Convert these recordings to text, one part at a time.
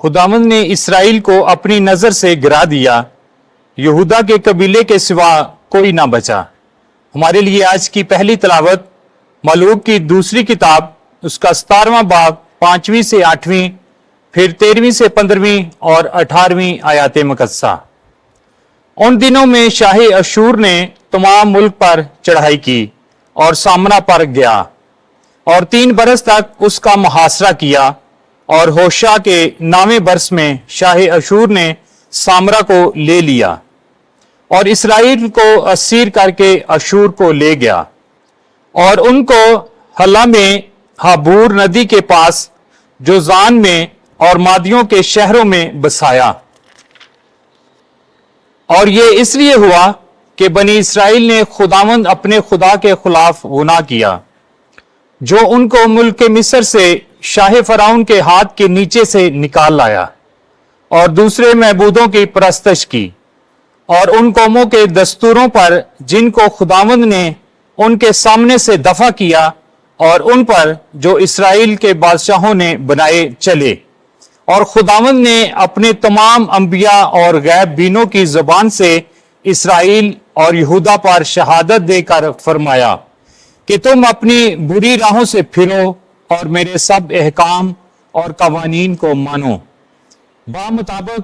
खुदावंद ने इसराइल को अपनी नजर से गिरा दिया, यहूदा के कबीले के सिवा कोई ना बचा। हमारे लिए आज की पहली तलावत मलूक की दूसरी किताब, उसका 17वां बाब 5वीं से 8वीं, फिर 13वीं से 15वीं और 18वीं आयात मुकद्दसा। उन दिनों में शाह अशूर ने तमाम मुल्क पर चढ़ाई की और सामरा पर गया और 3 बरस तक उसका मुहासरा किया, और होशा के 9वें बरस में शाह अशूर ने सामरा को ले लिया और इसराइल को असीर करके अशूर को ले गया और उनको हल्ला में हाबूर नदी के पास जोजान में और मादियों के शहरों में बसाया। और ये इसलिए हुआ कि बनी इसराइल ने खुदावंद अपने खुदा के खिलाफ गुनाह किया, जो उनको मुल्क मिस्र से शाह फराउन के हाथ के नीचे से निकाल लाया, और दूसरे महबूदों की परस्तश की और उन कौमों के दस्तूरों पर जिनको खुदावंद ने उनके सामने से दफा किया, और उन पर जो इसराइल के बादशाहों ने बनाए चले। और खुदावंद ने अपने तमाम अंबिया और गैब बीनों की जुबान से इसराइल और यहूदा पर शहादत देकर फरमाया कि तुम अपनी बुरी राहों से फिरो और मेरे सब अहकाम और कवानीन को मानो, बामुताबिक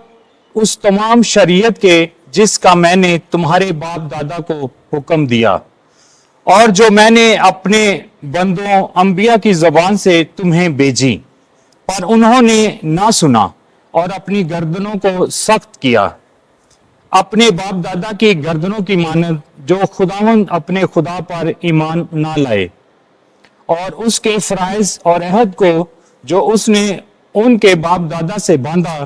उस तमाम शरीयत के जिसका मैंने तुम्हारे बाप दादा को हुक्म दिया, और जो मैंने अपने बंदों अंबिया की जबान से तुम्हें भेजी। पर उन्होंने ना सुना और अपनी गर्दनों को सख्त किया, अपने बाप दादा की गर्दनों की मानद, जो खुदावंद अपने खुदा पर ईमान ना लाए, और उसके फराइज और अहद को जो उसने उनके बाप दादा से बांधा,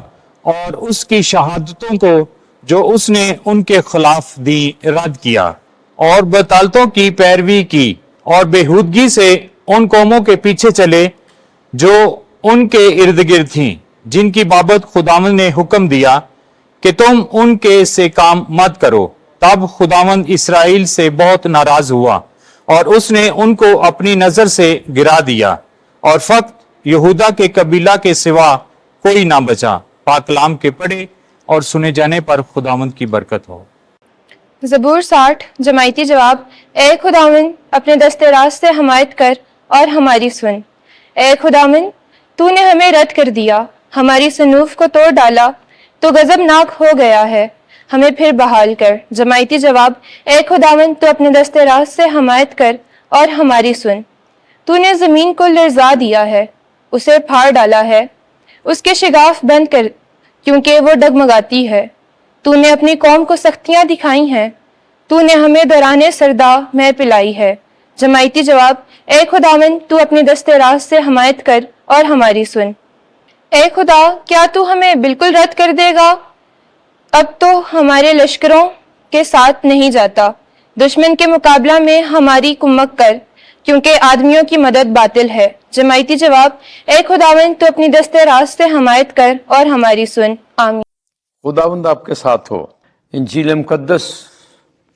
और उसकी शहादतों को जो उसने उनके खिलाफ दी रद्द किया, और बतालतों की पैरवी की और बेहूदगी से उन कौमों के पीछे चले जो उनके इर्द गिर्द थीं, जिनकी बाबत खुदावंद ने हुक्म दिया कि तुम उनके से काम मत करो। तब खुदावंद इसराइल से बहुत नाराज हुआ और उसने उनको अपनी नजर से गिरा दिया, और फक्त यहूदा के कबीला के सिवा कोई ना बचा। पाक कलाम के पढ़े और सुने जाने पर खुदावंद की बरकत हो। ज़बूर 60 जमायती जवाब। ए खुदावंद, अपने दस्ते राज से हमायत कर और हमारी सुन। ए खुदावंद, तूने हमें रद्द कर दिया, हमारी सनूफ को तोड़ डाला, तो गजबनाक हो गया है, हमें फिर बहाल कर। जमायती जवाब। ए खुदावंद, तू अपने दस्ते राज से हमायत कर और हमारी सुन। तूने ज़मीन को लर्जा दिया है, उसे फाड़ डाला है, उसके शिगाफ बंद कर, क्योंकि वो डगमगाती है। तूने अपनी कौम को सख्तियां दिखाई हैं, तूने हमें दौराने सरदा में पिलाई है। जमायती जवाब। ए खुदावंद, तू अपने दस्ते राज से हमायत कर और हमारी सुन। ए खुदा, क्या तू हमें बिल्कुल रद्द कर देगा? अब तो हमारे लश्करों के साथ नहीं जाता, दुश्मन के मुकाबला में हमारी कुम्मक कर, क्योंकि आदमियों की मदद बातिल है। जमायती जवाब। ए खुदावंद, तू अपनी दस्ते राज से हमायत कर और हमारी सुन। आमीन। खुदावंद आपके साथ हो। इंजील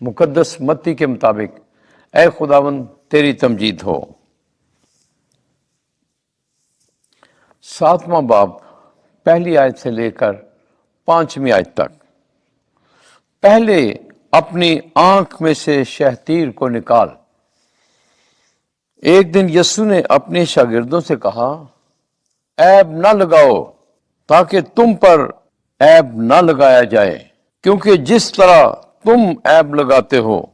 मुकद्दस मत्ती के मुताबिक ए खुदावंद तेरी तमजीद हो। 7वां बाब पहली आयत से लेकर 5वीं आयत तक। पहले अपनी आंख में से शहतीर को निकाल। एक दिन यीशु ने अपने शागिर्दों से कहा, ऐब न लगाओ ताकि तुम पर ऐब न लगाया जाए, क्योंकि जिस तरह तुम ऐब लगाते हो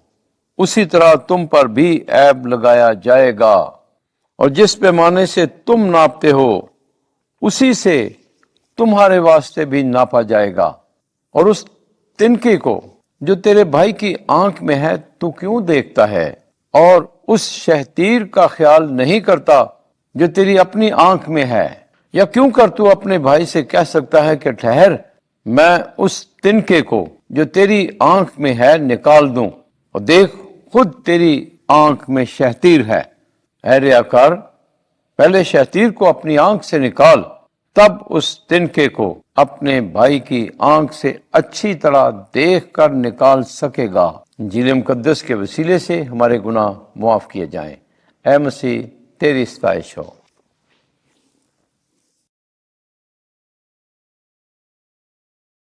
उसी तरह तुम पर भी ऐब लगाया जाएगा, और जिस पैमाने से तुम नापते हो उसी से तुम्हारे वास्ते भी नापा जाएगा। और उस तिनके को जो तेरे भाई की आंख में है तू क्यों देखता है, और उस शहतीर का ख्याल नहीं करता जो तेरी अपनी आंख में है? या क्यों कर तू अपने भाई से कह सकता है कि ठहर, मैं उस तिनके को जो तेरी आंख में है निकाल दूं, और देख खुद तेरी आंख में शहतीर है। ऐ रियाकार, पहले शहतीर को अपनी आंख से निकाल, तब उस तिनके को अपने भाई की आंख से अच्छी तरह देख कर निकाल सकेगा। इंजील मुकद्दस के वसीले से हमारे गुनाह मुआफ किए जाएं। ऐ मसीह तेरी सताइश हो।